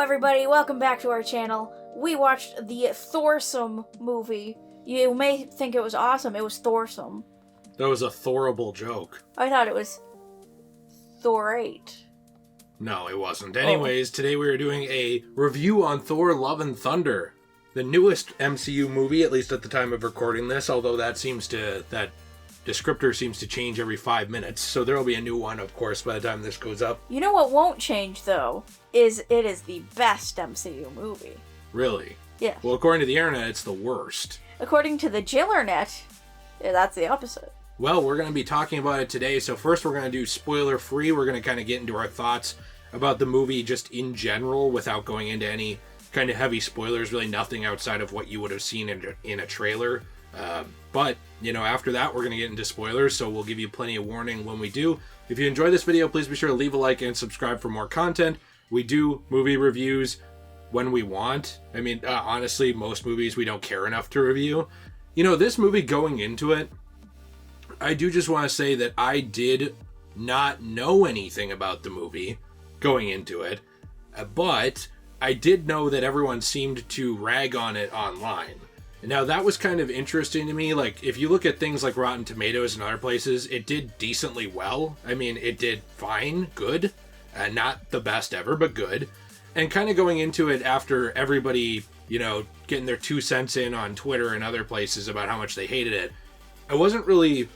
everybody, welcome back to our channel. We watched the Thorsome movie. You may think it was awesome, it was Thorsome. That was a Thorable joke. I thought it was Thorate. No, it wasn't. Anyways, Today we are doing a review on Thor Love and Thunder. The newest MCU movie, at least at the time of recording this, although that descriptor seems to change every 5 minutes, so there will be a new one, of course, by the time this goes up. You know what won't change, though, is it is the best MCU movie. Really? Yeah. Well, according to the internet, it's the worst. According to the Degenerate, that's the opposite. Well, we're going to be talking about it today, so first we're going to do spoiler-free. We're going to kind of get into our thoughts about the movie just in general without going into any kind of heavy spoilers, really nothing outside of what you would have seen in a trailer. But, after that, we're going to get into spoilers, so we'll give you plenty of warning when we do. If you enjoy this video, please be sure to leave a like and subscribe for more content. We do movie reviews when we want. I mean, honestly, most movies we don't care enough to review. This movie, going into it, I do just want to say that I did not know anything about the movie going into it, but I did know that everyone seemed to rag on it online. Now, that was kind of interesting to me. Like, if you look at things like Rotten Tomatoes and other places, it did decently well. I mean, it did fine, good. Not the best ever, but good. And kind of going into it after everybody, getting their 2 cents in on Twitter and other places about how much they hated it, I wasn't really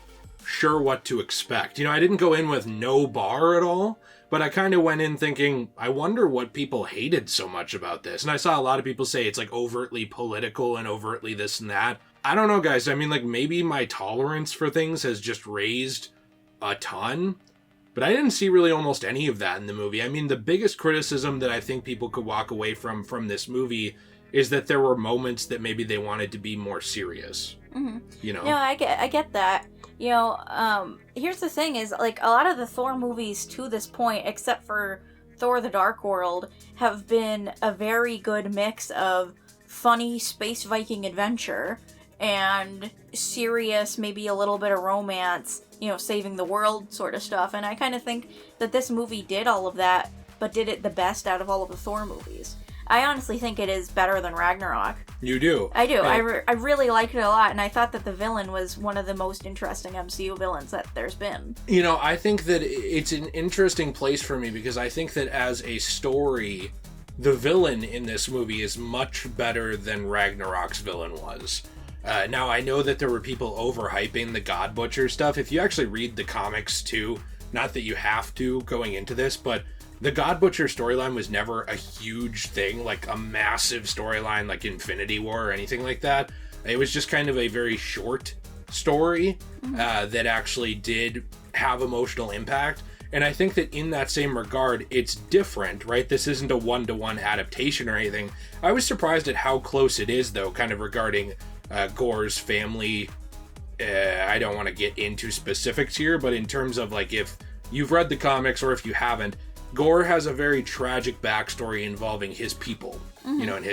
sure what to expect. I didn't go in with no bar at all, but I kind of went in thinking, I wonder what people hated so much about this. And I saw a lot of people say it's like overtly political and overtly this and that. I don't know, guys. I mean, like, maybe my tolerance for things has just raised a ton, but I didn't see really almost any of that in the movie. I mean, the biggest criticism that I think people could walk away from this movie is that there were moments that maybe they wanted to be more serious. Mm-hmm. No, I get that. Here's the thing is, like, a lot of the Thor movies to this point, except for Thor the Dark World, have been a very good mix of funny space Viking adventure and serious, maybe a little bit of romance, saving the world sort of stuff. And I kind of think that this movie did all of that, but did it the best out of all of the Thor movies. I honestly think it is better than Ragnarok. You do? I do. I really liked it a lot, and I thought that the villain was one of the most interesting MCU villains that there's been. I think that it's an interesting place for me because I think that as a story, the villain in this movie is much better than Ragnarok's villain was. Now, I know that there were people overhyping the God Butcher stuff. If you actually read the comics too, not that you have to going into this, but the God Butcher storyline was never a huge thing, like a massive storyline like Infinity War or anything like that. It was just kind of a very short story that actually did have emotional impact. And I think that in that same regard, it's different, right? This isn't a one-to-one adaptation or anything. I was surprised at how close it is, though, kind of regarding Gore's family. I don't want to get into specifics here, but in terms of, like, if you've read the comics or if you haven't, Gore has a very tragic backstory involving his people, and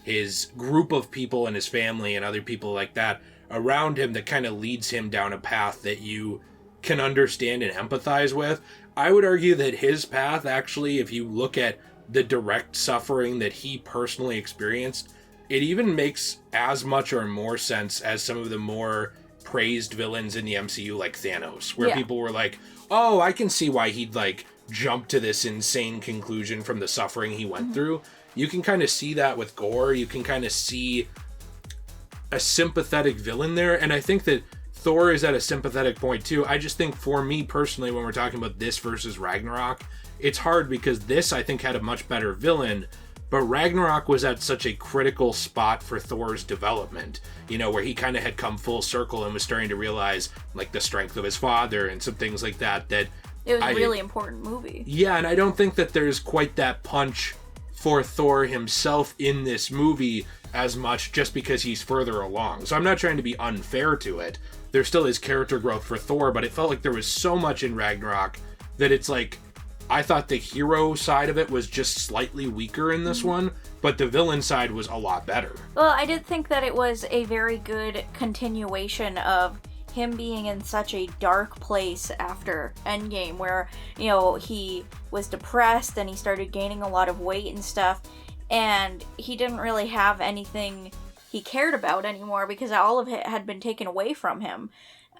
his group of people and his family and other people like that around him that kind of leads him down a path that you can understand and empathize with. I would argue that his path, actually, if you look at the direct suffering that he personally experienced, it even makes as much or more sense as some of the more praised villains in the MCU, like Thanos, where people were like, oh, I can see why he'd, like, jump to this insane conclusion from the suffering he went through. You can kind of see that with Gore. You can kind of see a sympathetic villain there. And I think that Thor is at a sympathetic point too. I just think for me personally, when we're talking about this versus Ragnarok, it's hard because this, I think, had a much better villain, but Ragnarok was at such a critical spot for Thor's development, where he kind of had come full circle and was starting to realize, like, the strength of his father and some things like that, it was a really important movie. Yeah, and I don't think that there's quite that punch for Thor himself in this movie as much just because he's further along. So I'm not trying to be unfair to it. There still is character growth for Thor, but it felt like there was so much in Ragnarok that it's like, I thought the hero side of it was just slightly weaker in this one, but the villain side was a lot better. Well, I did think that it was a very good continuation of him being in such a dark place after Endgame, where, you know, he was depressed and he started gaining a lot of weight and stuff, and he didn't really have anything he cared about anymore because all of it had been taken away from him.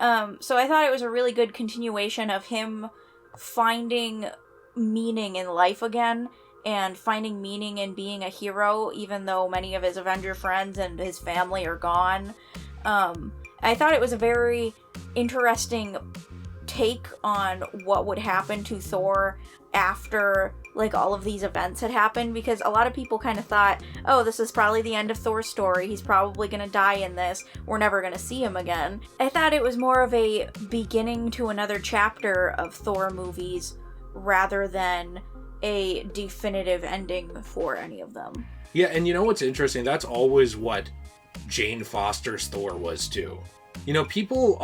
So I thought it was a really good continuation of him finding meaning in life again, and finding meaning in being a hero, even though many of his Avenger friends and his family are gone. I thought it was a very interesting take on what would happen to Thor after, like, all of these events had happened, because a lot of people kind of thought, oh, this is probably the end of Thor's story, he's probably gonna die in this, we're never gonna see him again. I thought it was more of a beginning to another chapter of Thor movies, rather than a definitive ending for any of them. Yeah, and you know what's interesting? That's always what Jane Foster's Thor was too. You know, people,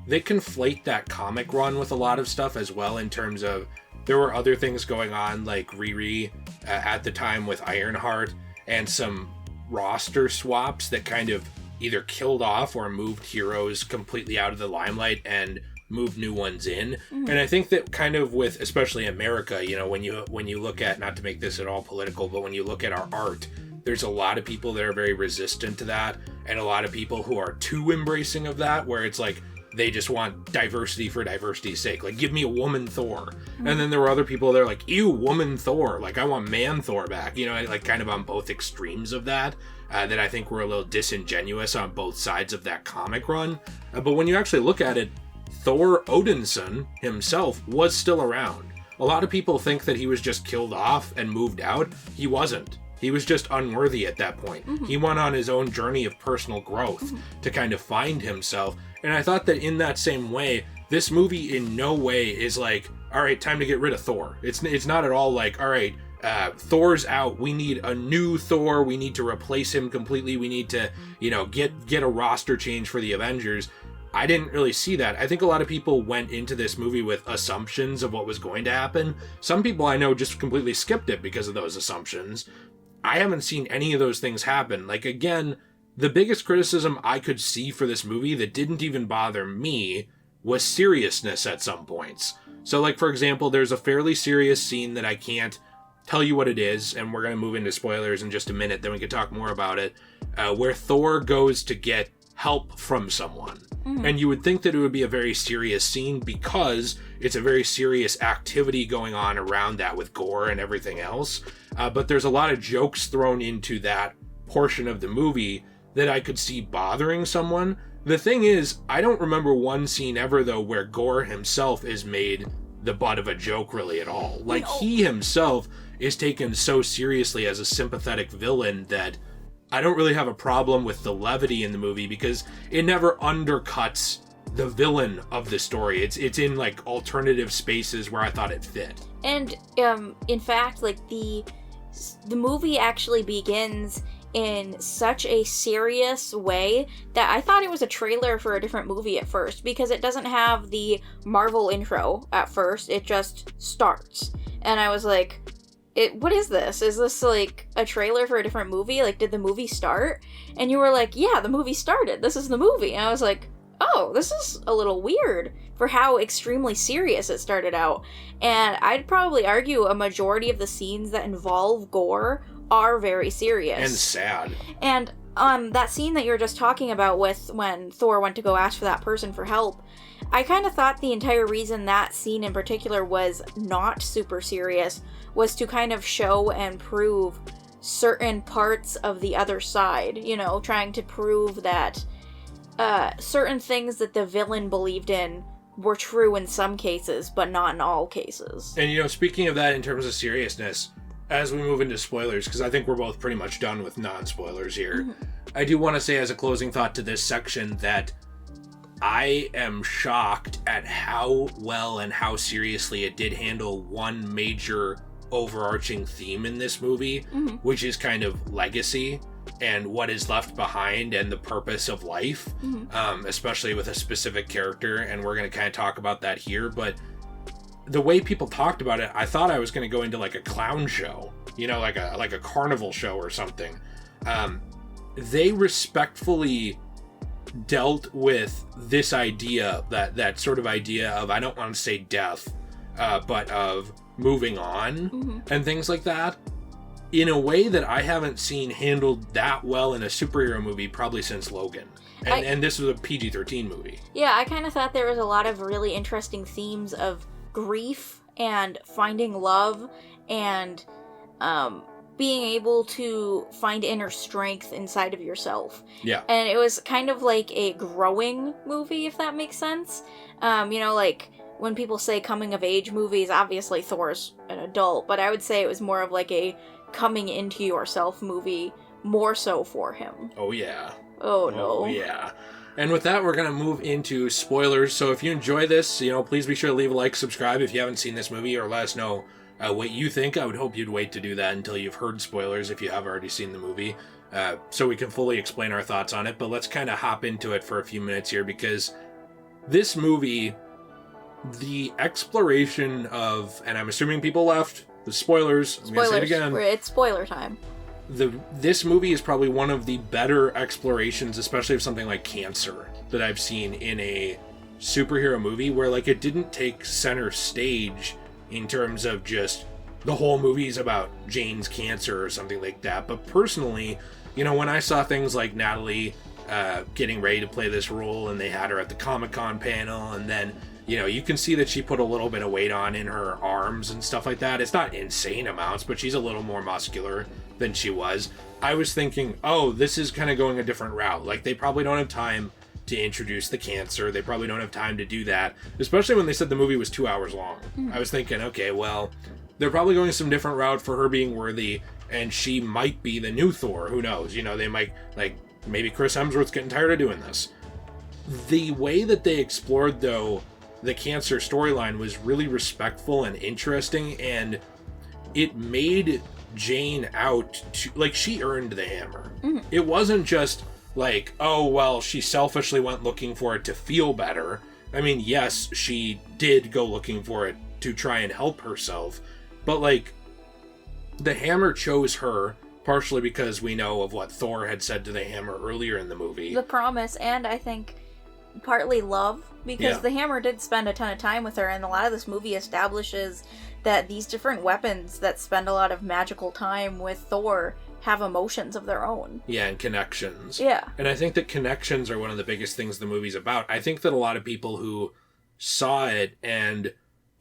they conflate that comic run with a lot of stuff as well, in terms of there were other things going on, like Riri at the time with Ironheart, and some roster swaps that kind of either killed off or moved heroes completely out of the limelight and moved new ones in. And I think that kind of with, especially America, you know, when you look at, not to make this at all political, but when you look at our art, there's a lot of people that are very resistant to that, and a lot of people who are too embracing of that, where it's like they just want diversity for diversity's sake. Like, give me a woman Thor. And then there were other people that are like, ew, woman Thor. Like, I want man Thor back. You know, like kind of on both extremes of that, that I think were a little disingenuous on both sides of that comic run. But when you actually look at it, Thor Odinson himself was still around. A lot of people think that he was just killed off and moved out. He wasn't. He was just unworthy at that point. He went on his own journey of personal growth to kind of find himself. And I thought that in that same way, this movie in no way is like, all right, time to get rid of Thor. It's not at all like, all right, Thor's out, we need a new Thor, we need to replace him completely, we need to, you know, get a roster change for the Avengers. I didn't really see that. I think a lot of people went into this movie with assumptions of what was going to happen. Some people I know just completely skipped it because of those assumptions. I haven't seen any of those things happen. Like, again, the biggest criticism I could see for this movie that didn't even bother me was seriousness at some points. So, like, for example, there's a fairly serious scene that I can't tell you what it is, and we're going to move into spoilers in just a minute, then we can talk more about it, where Thor goes to get help from someone. And you would think that it would be a very serious scene because it's a very serious activity going on around that with gore and everything else. But there's a lot of jokes thrown into that portion of the movie that I could see bothering someone. The thing is, I don't remember one scene ever, though, where Gore himself is made the butt of a joke really at all. Like, he himself is taken so seriously as a sympathetic villain that I don't really have a problem with the levity in the movie because it never undercuts the villain of the story. It's in, like, alternative spaces where I thought it fit. And, in fact, like, the movie actually begins in such a serious way that I thought it was a trailer for a different movie at first, because it doesn't have the Marvel intro at first, it just starts. And I was like, what is this? Is this like a trailer for a different movie? Like, did the movie start? And you were like, yeah, the movie started. This is the movie. And I was like, oh, this is a little weird for how extremely serious it started out. And I'd probably argue a majority of the scenes that involve gore are very serious. And sad. And that scene that you were just talking about with when Thor went to go ask for that person for help, I kind of thought the entire reason that scene in particular was not super serious was to kind of show and prove certain parts of the other side, you know, trying to prove that certain things that the villain believed in were true in some cases, but not in all cases. And, you know, speaking of that in terms of seriousness, as we move into spoilers, because I think we're both pretty much done with non-spoilers here, I do want to say as a closing thought to this section that I am shocked at how well and how seriously it did handle one major overarching theme in this movie, which is kind of legacy and what is left behind and the purpose of life, especially with a specific character, and we're going to kind of talk about that here. But the way people talked about it, I thought I was going to go into like a clown show, you know, like a carnival show or something. They respectfully dealt with this idea, that sort of idea of, I don't want to say death, but of moving on and things like that, in a way that I haven't seen handled that well in a superhero movie probably since Logan. And this was a PG-13 movie. Yeah, I kind of thought there was a lot of really interesting themes of grief and finding love and being able to find inner strength inside of yourself. Yeah. And it was kind of like a growing movie, if that makes sense. Like when people say coming of age movies, obviously Thor's an adult, but I would say it was more of like a coming into yourself movie, more so for him. Oh, yeah. Oh, no. Oh, yeah. And with that, we're going to move into spoilers. So if you enjoy this, please be sure to leave a like, subscribe if you haven't seen this movie, or let us know what you think. I would hope you'd wait to do that until you've heard spoilers if you have already seen the movie, so we can fully explain our thoughts on it. But let's kind of hop into it for a few minutes here, because this movie, the exploration of, and I'm assuming people left, the spoilers, I'm going to say it again. It's spoiler time. This movie is probably one of the better explorations, especially of something like cancer, that I've seen in a superhero movie, where like it didn't take center stage in terms of just the whole movie's about Jane's cancer or something like that. But personally, when I saw things like Natalie getting ready to play this role, and they had her at the Comic-Con panel, and then you can see that she put a little bit of weight on in her arms and stuff like that. It's not insane amounts, but she's a little more muscular than she was. I was thinking, oh, this is kind of going a different route. Like, they probably don't have time to introduce the cancer. They probably don't have time to do that, especially when they said the movie was 2 hours long. I was thinking, okay, well, they're probably going some different route for her being worthy, and she might be the new Thor. Who knows? They might, like, maybe Chris Hemsworth's getting tired of doing this. The way that they explored, though, the cancer storyline was really respectful and interesting, and it made Jane out to, like, she earned the hammer. It wasn't just like, oh, well, she selfishly went looking for it to feel better. I mean, yes, she did go looking for it to try and help herself, but like, the hammer chose her, partially because we know of what Thor had said to the hammer earlier in the movie. The promise, and I think partly love, because the hammer did spend a ton of time with her, and a lot of this movie establishes that these different weapons that spend a lot of magical time with Thor have emotions of their own. Yeah, and connections. Yeah. And I think that connections are one of the biggest things the movie's about. I think that a lot of people who saw it and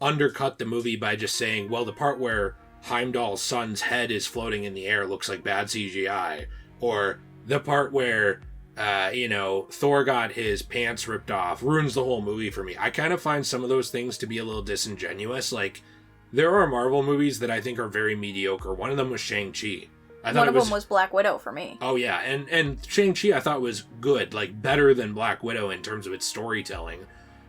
undercut the movie by just saying, well, the part where Heimdall's son's head is floating in the air looks like bad CGI, or the part where Thor got his pants ripped off ruins the whole movie for me. I kind of find some of those things to be a little disingenuous. Like, there are Marvel movies that I think are very mediocre. One of them was Shang-Chi. One of them was Black Widow for me. Oh yeah, and Shang-Chi I thought was good, like better than Black Widow in terms of its storytelling.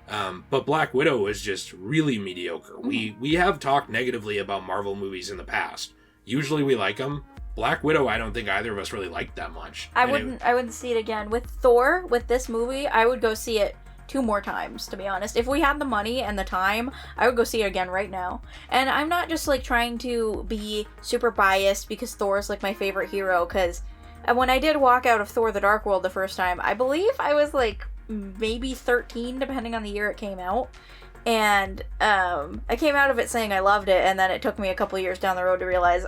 But Black Widow was just really mediocre. We have talked negatively about Marvel movies in the past. Usually we like them. Black Widow, I don't think either of us really liked that much. I wouldn't see it again. With Thor, with this movie, I would go see it 2 more times, to be honest. If we had the money and the time, I would go see it again right now. And I'm not just like trying to be super biased because Thor's like my favorite hero, because when I did walk out of Thor the Dark World the first time, I believe I was like maybe 13, depending on the year it came out. And I came out of it saying I loved it, and then it took me a couple years down the road to realize,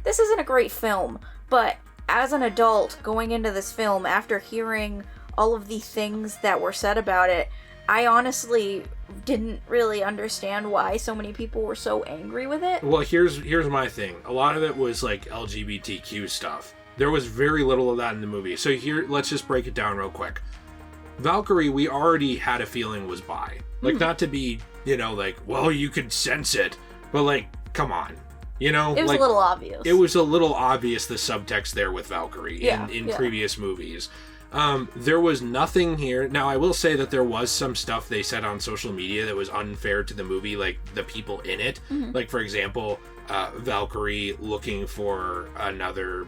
this isn't a great film. But as an adult, going into this film, after hearing all of the things that were said about it, I honestly didn't really understand why so many people were so angry with it. Well, here's my thing. A lot of it was like LGBTQ stuff. There was very little of that in the movie. So here, let's just break it down real quick. Valkyrie, we already had a feeling was bi. Like, not to be, like, well, you could sense it, but like, come on. It was a little obvious. It was a little obvious, the subtext there with Valkyrie in Yeah. previous movies. There was nothing here. Now, I will say that there was some stuff they said on social media that was unfair to the movie, like the people in it. Like, for example, Valkyrie looking for another,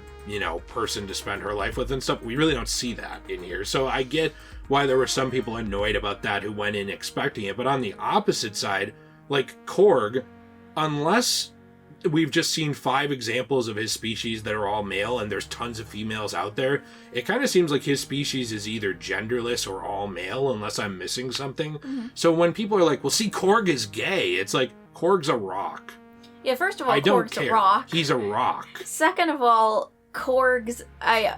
person to spend her life with and stuff. We really don't see that in here. So I get why there were some people annoyed about that who went in expecting it. But on the opposite side, like Korg, unless we've just seen 5 examples of his species that are all male, and there's tons of females out there. It kind of seems like his species is either genderless or all male, unless I'm missing something. Mm-hmm. So when people are like, well, see, Korg is gay, it's like, Korg's a rock. Yeah, first of all, I don't Korg's care. a rock. He's a rock. Second of all, Korg's,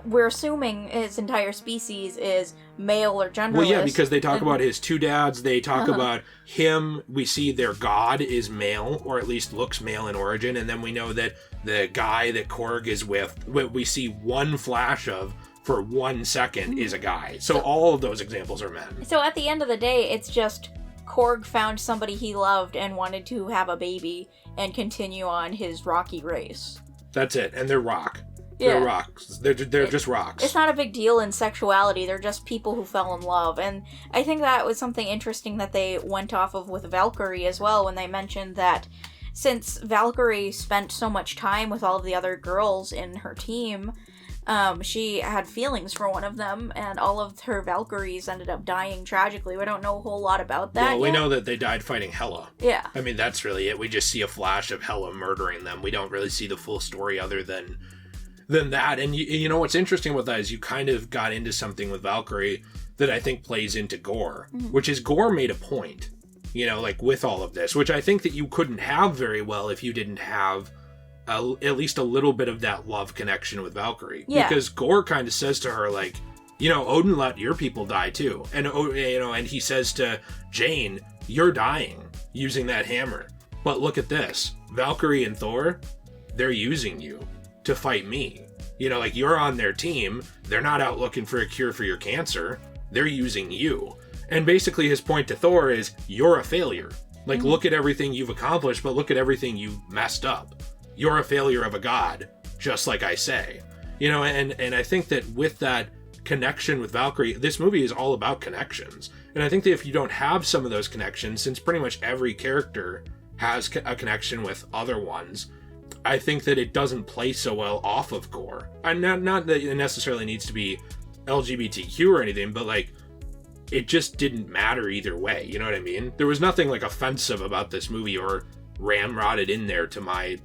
we're assuming his entire species is male or genderless. Well, yeah, because they talk about his 2 dads, they talk about him, we see their god is male, or at least looks male in origin, and then we know that the guy that Korg is with, we see one flash of for 1 second is a guy. So all of those examples are men. So at the end of the day, it's just Korg found somebody he loved and wanted to have a baby and continue on his rocky race. That's it, and they're rock. Yeah. They're rocks. They're just rocks. It's not a big deal in sexuality. They're just people who fell in love. And I think that was something interesting that they went off of with Valkyrie as well, when they mentioned that since Valkyrie spent so much time with all of the other girls in her team, she had feelings for one of them, and all of her Valkyries ended up dying tragically. We don't know a whole lot about that. Well, we know that they died fighting Hela. Yeah. I mean, that's really it. We just see a flash of Hela murdering them. We don't really see the full story other than that. And you know what's interesting with that is you kind of got into something with Valkyrie that I think plays into Gore, which is Gore made a point, you know, like with all of this, which I think that you couldn't have very well if you didn't have at least a little bit of that love connection with Valkyrie. Yeah. Because Gore kind of says to her, like, you know, Odin let your people die too. And, you know, and he says to Jane, you're dying using that hammer. But look at this. Valkyrie and Thor, they're using you to fight me. You know, like, you're on their team. They're not out looking for a cure for your cancer. They're using you. And basically his point to Thor is, you're a failure. Like, look at everything you've accomplished, but look at everything you messed up. You're a failure of a god, just like I say. You know, and I think that with that connection with Valkyrie, this movie is all about connections. And I think that if you don't have some of those connections, since pretty much every character has a connection with other ones, I think that it doesn't play so well off of Gore. And not that it necessarily needs to be LGBTQ or anything, but like, it just didn't matter either way. You know what I mean? There was nothing like offensive about this movie or ramrodded in there to my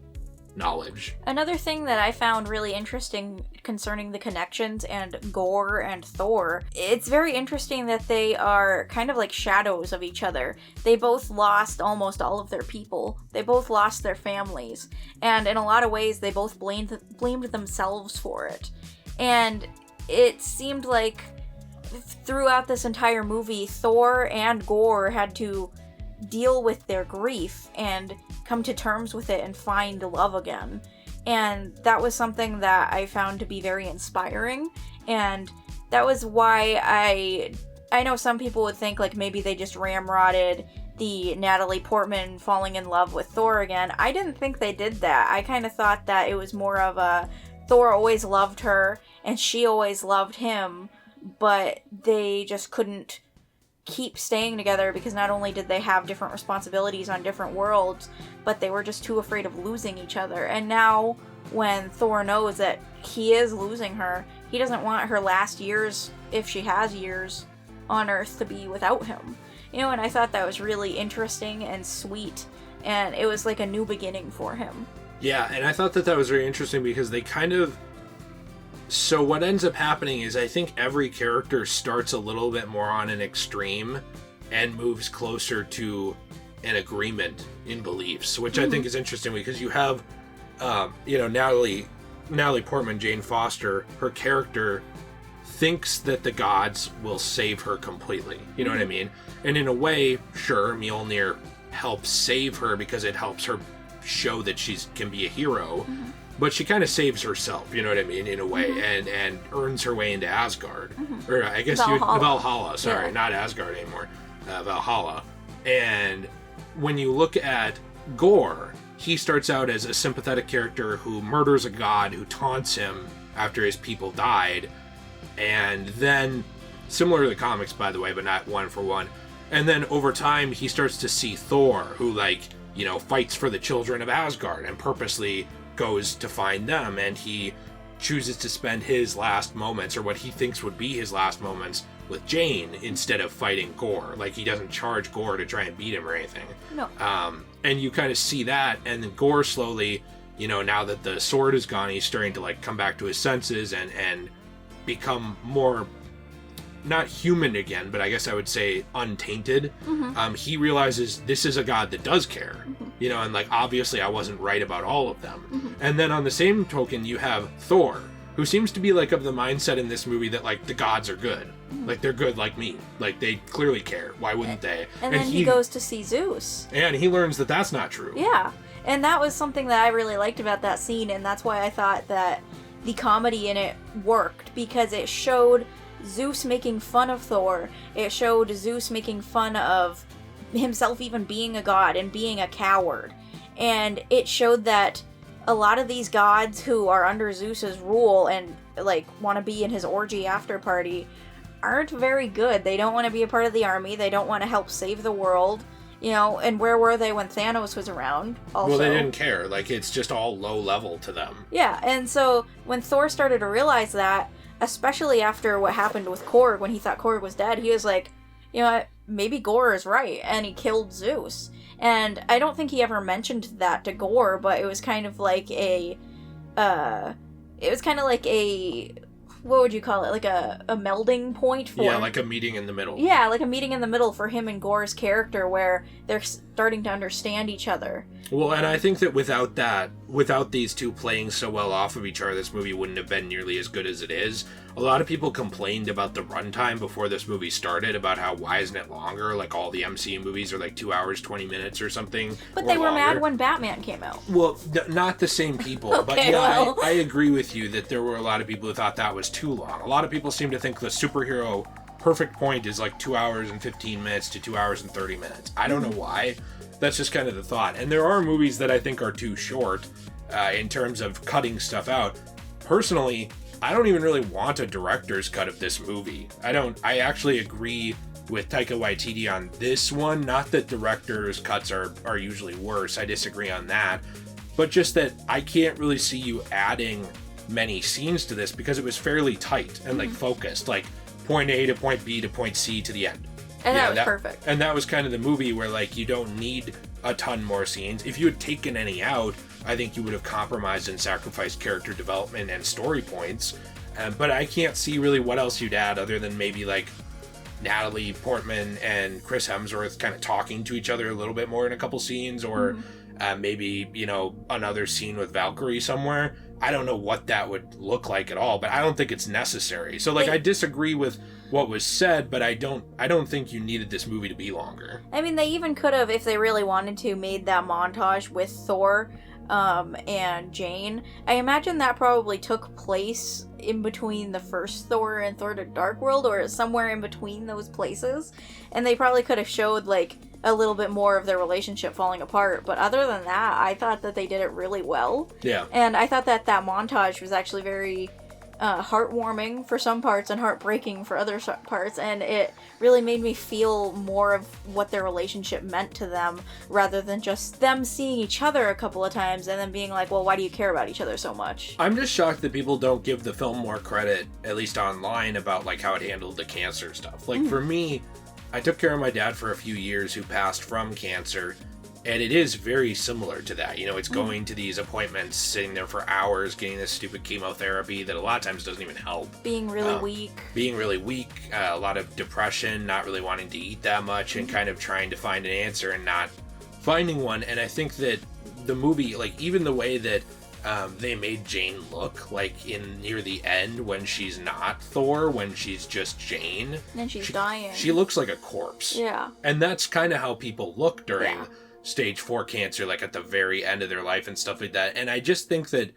knowledge. Another thing that I found really interesting concerning the connections and Gore and Thor, it's very interesting that they are kind of like shadows of each other. They both lost almost all of their people. They both lost their families. And in a lot of ways, they both blamed themselves for it. And it seemed like throughout this entire movie, Thor and Gore had to deal with their grief and come to terms with it and find love again. And that was something that I found to be very inspiring. And that was why I know some people would think like maybe they just ramrodded the Natalie Portman falling in love with Thor again. I didn't think they did that. I kind of thought that it was more of a Thor always loved her and she always loved him, but they just couldn't keep staying together because not only did they have different responsibilities on different worlds, but they were just too afraid of losing each other. And now when Thor knows that he is losing her, he doesn't want her last years, if she has years on Earth, to be without him. You know, and I thought that was really interesting and sweet, and it was like a new beginning for him. Yeah, and I thought that was very interesting because they kind of... So what ends up happening is I think every character starts a little bit more on an extreme and moves closer to an agreement in beliefs, which I think is interesting because you have, you know, Natalie Portman, Jane Foster, her character thinks that the gods will save her completely. You know what I mean? And in a way, sure, Mjolnir helps save her because it helps her show that she can be a hero. But she kind of saves herself, you know what I mean, in a way, and earns her way into Asgard. Or I guess Valhalla, sorry, not Asgard anymore. Valhalla. And when you look at Gore, he starts out as a sympathetic character who murders a god who taunts him after his people died. And then, similar to the comics, by the way, but not one for one. And then over time, he starts to see Thor, who, like, you know, fights for the children of Asgard and purposely goes to find them, and he chooses to spend his last moments, or what he thinks would be his last moments, with Jane instead of fighting Gore. Like, he doesn't charge Gore to try and beat him or anything. No. And you kind of see that, and then Gore slowly, you know, now that the sword is gone, he's starting to like come back to his senses and become more, not human again, but I guess I would say untainted. He realizes this is a god that does care, you know, and like obviously I wasn't right about all of them. And then on the same token, you have Thor, who seems to be like of the mindset in this movie that like the gods are good, like they're good like me, like they clearly care. Why wouldn't they? And then he goes to see Zeus, and he learns that that's not true. Yeah, and that was something that I really liked about that scene, and that's why I thought that the comedy in it worked, because it showed Zeus making fun of Thor. It showed Zeus making fun of himself even being a god and being a coward. And it showed that a lot of these gods who are under Zeus's rule and like want to be in his orgy after party aren't very good. They don't want to be a part of the army. They don't want to help save the world. You know, and where were they when Thanos was around? Also? Well, they didn't care. Like, it's just all low level to them. Yeah, and so when Thor started to realize that, especially after what happened with Korg, when he thought Korg was dead, he was like, you know what, maybe Gore is right, and he killed Zeus. And I don't think he ever mentioned that to Gore, but it was kind of like what would you call it? Like a melding point for... Yeah, like a meeting in the middle. Yeah, like a meeting in the middle for him and Gore's character where they're starting to understand each other. Well, and I think that without these two playing so well off of each other, this movie wouldn't have been nearly as good as it is. A lot of people complained about the runtime before this movie started, about how why isn't it longer? Like all the MCU movies are like 2 hours, 20 minutes or something. But they were mad when Batman came out. Well, not the same people. Okay, but yeah, well. I agree with you that there were a lot of people who thought that was too long. A lot of people seem to think the superhero perfect point is like 2 hours and 15 minutes to 2 hours and 30 minutes. I don't know why. That's just kind of the thought. And there are movies that I think are too short in terms of cutting stuff out. Personally, I don't even really want a director's cut of this movie. I actually agree with Taika Waititi on this one. Not that director's cuts are usually worse. I disagree on that. But just that I can't really see you adding many scenes to this because it was fairly tight and like focused. Like point A to point B to point C to the end. And that was perfect. And that was kind of the movie where like you don't need a ton more scenes. If you had taken any out, I think you would have compromised and sacrificed character development and story points. But I can't see really what else you'd add other than maybe like Natalie Portman and Chris Hemsworth kind of talking to each other a little bit more in a couple scenes, or maybe, you know, another scene with Valkyrie somewhere. I don't know what that would look like at all, but I don't think it's necessary. So like I disagree with what was said, but I don't think you needed this movie to be longer. I mean, they even could have, if they really wanted to, made that montage with Thor and Jane. I imagine that probably took place in between the first Thor and Thor: The Dark World, or somewhere in between those places, and they probably could have showed like a little bit more of their relationship falling apart. But other than that, I thought that they did it really well. Yeah. And I thought that montage was actually very heartwarming for some parts and heartbreaking for other parts, and it really made me feel more of what their relationship meant to them, rather than just them seeing each other a couple of times and then being like, well, why do you care about each other so much? I'm just shocked that people don't give the film more credit, at least online, about like how it handled the cancer stuff. Like for me, I took care of my dad for a few years who passed from cancer, and it is very similar to that. You know, it's going to these appointments, sitting there for hours, getting this stupid chemotherapy that a lot of times doesn't even help. Being really weak. A lot of depression, not really wanting to eat that much, and kind of trying to find an answer and not finding one. And I think that the movie, like even the way that they made Jane look, like in near the end when she's not Thor, when she's just Jane. And she's dying. She looks like a corpse. Yeah. And that's kind of how people look during stage 4 cancer, like at the very end of their life and stuff like that. And I just think that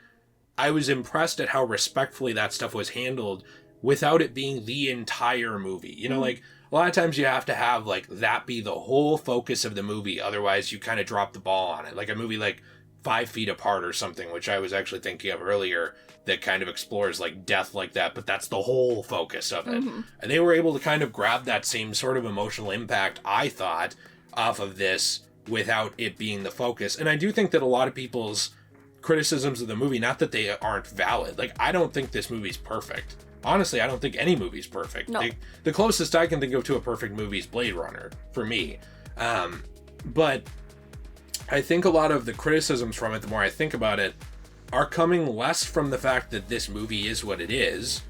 I was impressed at how respectfully that stuff was handled without it being the entire movie. You know, like a lot of times you have to have like that be the whole focus of the movie. Otherwise you kind of drop the ball on it. Like a movie like 5 Feet Apart or something, which I was actually thinking of earlier, that kind of explores like death like that, but that's the whole focus of it. And they were able to kind of grab that same sort of emotional impact, I thought, off of this without it being the focus. And I do think that a lot of people's criticisms of the movie, not that they aren't valid, like I don't think this movie's perfect. Honestly, I don't think any movie's perfect. No. The closest I can think of to a perfect movie is Blade Runner, for me. But I think a lot of the criticisms from it, the more I think about it, are coming less from the fact that this movie is what it is,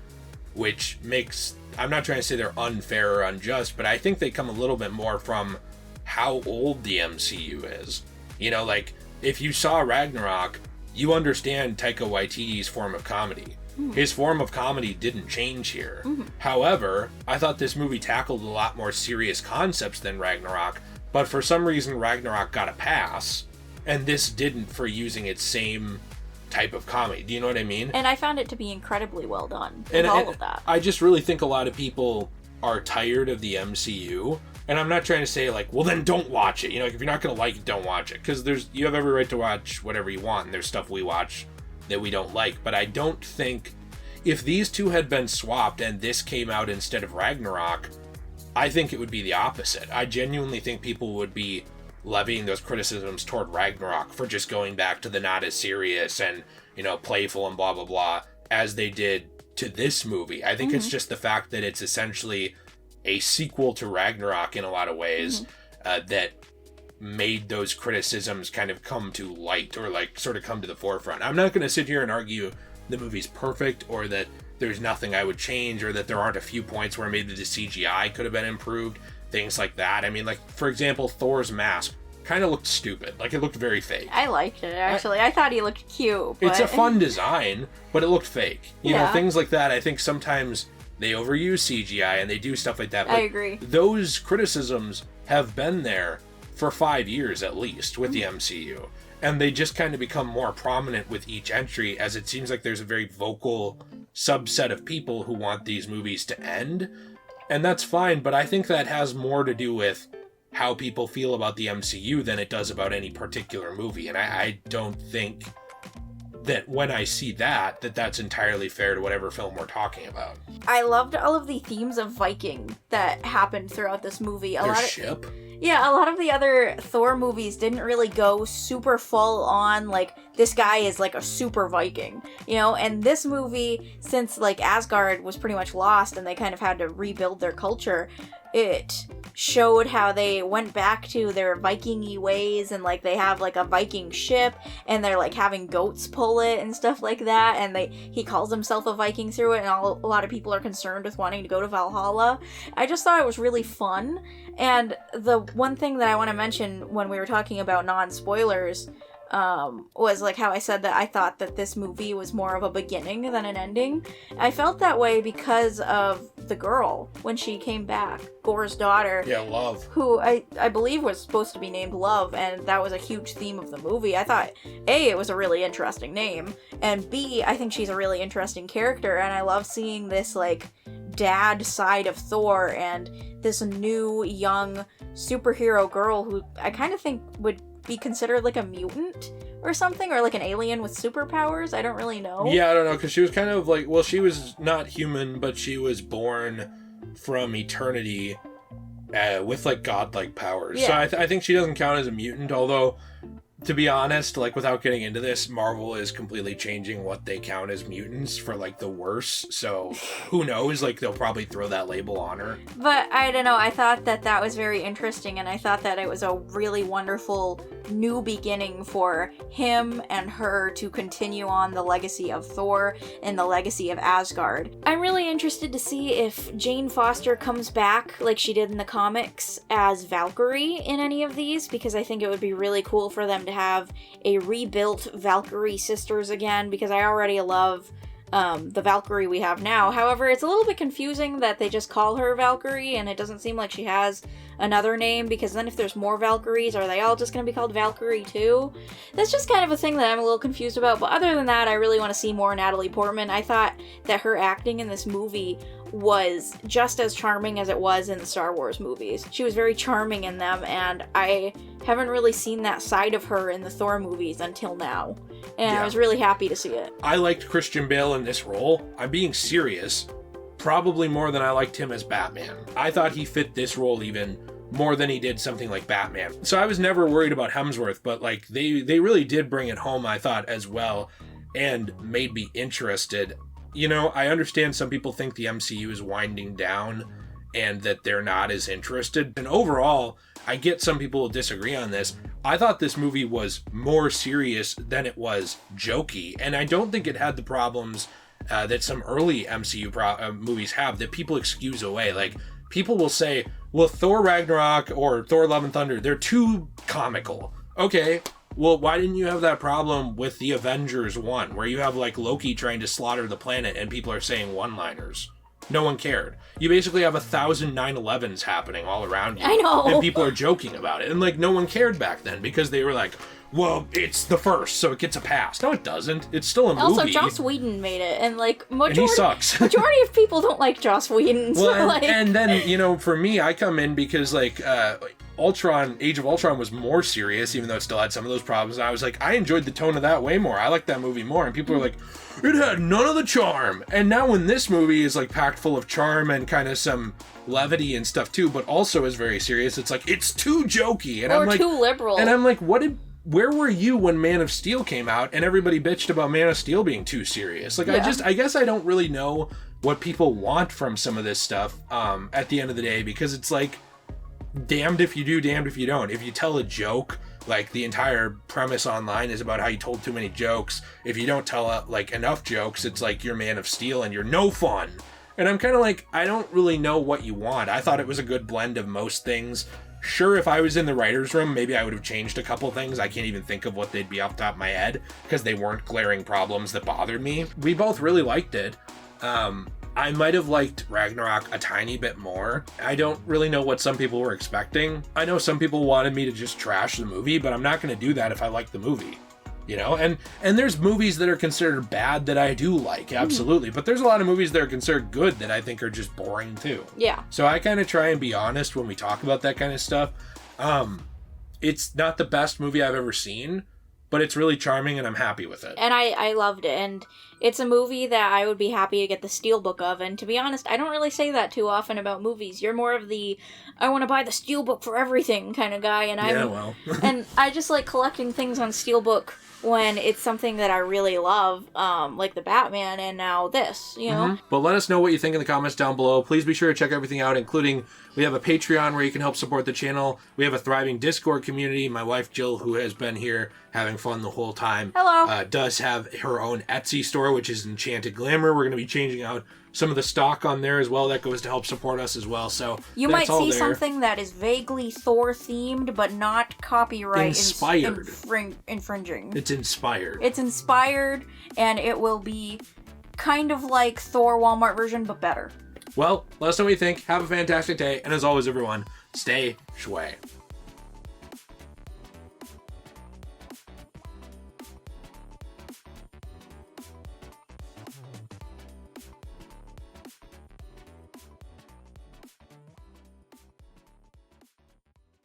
which makes, I'm not trying to say they're unfair or unjust, but I think they come a little bit more from how old the MCU is. You know, like, if you saw Ragnarok, you understand Taika Waititi's form of comedy. His form of comedy didn't change here. However, I thought this movie tackled a lot more serious concepts than Ragnarok, but for some reason Ragnarok got a pass, and this didn't for using its same type of comedy. Do you know what I mean? And I found it to be incredibly well done with all of that. I just really think a lot of people are tired of the MCU, and I'm not trying to say, like, well, then don't watch it. You know, like, if you're not going to like it, don't watch it, because you have every right to watch whatever you want, and there's stuff we watch that we don't like. But I don't think, if these two had been swapped and this came out instead of Ragnarok, I think it would be the opposite. I genuinely think people would be levying those criticisms toward Ragnarok for just going back to the not as serious and, you know, playful and blah blah blah as they did to this movie. I think it's just the fact that it's essentially a sequel to Ragnarok in a lot of ways that made those criticisms kind of come to light, or like sort of come to the forefront. I'm not going to sit here and argue the movie's perfect, or that there's nothing I would change, or that there aren't a few points where maybe the CGI could have been improved, things like that. I mean, like, for example, Thor's mask kind of looked stupid. Like, it looked very fake. I liked it, actually. I thought he looked cute. But... It's a fun design, but it looked fake. You know, things like that. I think sometimes they overuse CGI and they do stuff like that. But I agree. Those criticisms have been there for 5 years at least with the MCU. And they just kind of become more prominent with each entry, as it seems like there's a very vocal subset of people who want these movies to end. And that's fine, but I think that has more to do with how people feel about the MCU than it does about any particular movie. And I don't think that when I see that that's entirely fair to whatever film we're talking about. I loved all of the themes of Viking that happened throughout this movie. Their ship? Yeah, a lot of the other Thor movies didn't really go super full on, like, this guy is like a super Viking, you know? And this movie, since, like, Asgard was pretty much lost and they kind of had to rebuild their culture, it showed how they went back to their Viking-y ways, and, like, they have, like, a Viking ship, and they're, like, having goats pull it and stuff like that, and he calls himself a Viking through it, and a lot of people are concerned with wanting to go to Valhalla. I just thought it was really fun. And the one thing that I want to mention when we were talking about non-spoilers was, like, how I said that I thought that this movie was more of a beginning than an ending. I felt that way because of the girl when she came back, Gor's daughter. Yeah, Love. Who I believe was supposed to be named Love, and that was a huge theme of the movie. I thought, A, it was a really interesting name, and B, I think she's a really interesting character, and I love seeing this, like, dad side of Thor and this new young superhero girl who I kind of think would be considered like a mutant or something, or like an alien with superpowers. I don't really know. Yeah, I don't know, because she was kind of like, well, she was not human, but she was born from eternity with, like, godlike powers. Yeah. So I think she doesn't count as a mutant, although, to be honest, like, without getting into this, Marvel is completely changing what they count as mutants for, like, the worse. So who knows? Like, they'll probably throw that label on her. But I don't know. I thought that was very interesting, and I thought that it was a really wonderful new beginning for him and her to continue on the legacy of Thor and the legacy of Asgard. I'm really interested to see if Jane Foster comes back like she did in the comics as Valkyrie in any of these, because I think it would be really cool for them to have a rebuilt Valkyrie sisters again, because I already love the Valkyrie we have now. However, it's a little bit confusing that they just call her Valkyrie and it doesn't seem like she has another name, because then if there's more Valkyries, are they all just going to be called Valkyrie too? That's just kind of a thing that I'm a little confused about, but other than that, I really want to see more Natalie Portman. I thought that her acting in this movie was just as charming as it was in the Star Wars movies. She was very charming in them, and I haven't really seen that side of her in the Thor movies until now, and I was really happy to see it. I liked Christian Bale in this role. I'm being serious. Probably more than I liked him as Batman. I thought he fit this role even more than he did something like Batman. So I was never worried about Hemsworth, but, like, they really did bring it home, I thought, as well, and made me interested. You know, I understand some people think the MCU is winding down and that they're not as interested. And overall, I get some people will disagree on this. I thought this movie was more serious than it was jokey, and I don't think it had the problems that some early MCU movies have that people excuse away. Like, people will say, well, Thor Ragnarok or Thor Love and Thunder, they're too comical. Okay, well, why didn't you have that problem with the Avengers 1, where you have, like, Loki trying to slaughter the planet and people are saying one-liners? No one cared. You basically have 1,000 9/11s happening all around you. I know. And people are joking about it. And, like, no one cared back then because they were like, well, it's the first, so it gets a pass. No, it doesn't. It's still a movie. Also, Joss Whedon made it, and, like, majority, and he sucks. Majority of people don't like Joss Whedon. So, well, like... and then, you know, for me, I come in because, like, Age of Ultron was more serious, even though it still had some of those problems. And I was like, I enjoyed the tone of that way more. I liked that movie more. And people are like, it had none of the charm. And now when this movie is, like, packed full of charm and kind of some levity and stuff too, but also is very serious, it's like, it's too jokey. And or I'm like, too liberal. And I'm like, where were you when Man of Steel came out and everybody bitched about Man of Steel being too serious? Like, yeah. I guess I don't really know what people want from some of this stuff at the end of the day, because it's like, damned if you do, damned if you don't. If you tell a joke, like, the entire premise online is about how you told too many jokes. If you don't tell like enough jokes, it's like you're Man of Steel and you're no fun. And I'm kind of like, I don't really know what you want. I thought it was a good blend of most things. Sure, if I was in the writer's room, maybe I would have changed a couple things. I can't even think of what they'd be off the top of my head because they weren't glaring problems that bothered me. We both really liked it. I might have liked Ragnarok a tiny bit more. I don't really know what some people were expecting. I know some people wanted me to just trash the movie, but I'm not going to do that if I like the movie. You know, and there's movies that are considered bad that I do like, absolutely. But there's a lot of movies that are considered good that I think are just boring too. Yeah. So I kind of try and be honest when we talk about that kind of stuff. It's not the best movie I've ever seen, but it's really charming and I'm happy with it. And I loved it. And it's a movie that I would be happy to get the Steelbook of. And to be honest, I don't really say that too often about movies. You're more of the, I want to buy the Steelbook for everything kind of guy. And and I just like collecting things on Steelbook when it's something that I really love, like the Batman and now this, you know? Mm-hmm. But let us know what you think in the comments down below. Please be sure to check everything out, including we have a Patreon where you can help support the channel. We have a thriving Discord community. My wife, Jill, who has been here having fun the whole time, does have her own Etsy store, which is Enchanted Glamor. We're going to be changing out some of the stock on there as well. That goes to help support us as well. So you might see something that is vaguely Thor themed, but not copyright inspired. Infringing. It's inspired. It's inspired, and it will be kind of like Thor Walmart version, but better. Well, let us know what you think. Have a fantastic day, and as always, everyone, stay shui.